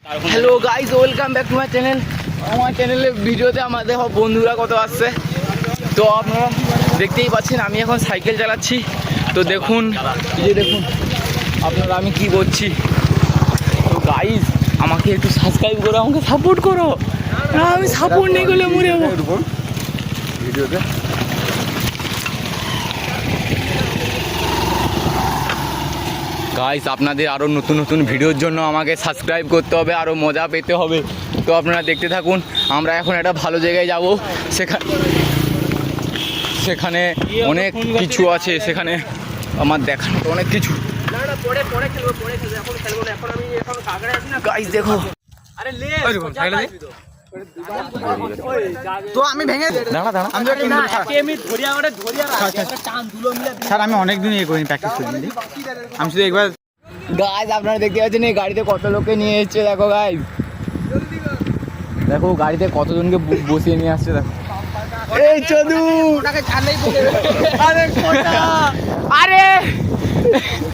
Hello guys, welcome back to my channel. আমার চ্যানেলের ভিডিওতে আমাদের বন্ধুরা কত আসছে, তো আপনারা দেখতেই পাচ্ছেন আমি এখন সাইকেল চালাচ্ছি। তো দেখুন, এই যে দেখুন আপনারা আমি কি করছি। তো গাইজ আমাকে একটু সাবস্ক্রাইব করো, আমাকে সাপোর্ট করো। না আমি সাপোর্ট নেই করলে মরে যাবো ভিডিওতে। গাইস আপনাদের আরও নতুন নতুন ভিডিওর জন্য আমাকে সাবস্ক্রাইব করতে হবে, আরও মজা পেতে হবে। তো আপনারা দেখতে থাকুন। আমরা এখন একটা ভালো জায়গায় যাব, সেখানে অনেক কিছু আছে, সেখানে আমার দেখানো অনেক কিছু। গাইস দেখো, তো আমি ভেঙে দাঁড়া দাঁড়া, স্যার আমি অনেকদিন ইয়ে করিনি, প্র্যাকটিস করিনি। আমি শুধু একবার গাইস আপনারা দেখতে পাচ্ছেন এই গাড়িতে কত লোককে নিয়ে এসছে। দেখো গাইস, দেখো গাড়িতে কতজনকে বসিয়ে নিয়ে আসছে। দেখো এই চদু, আরে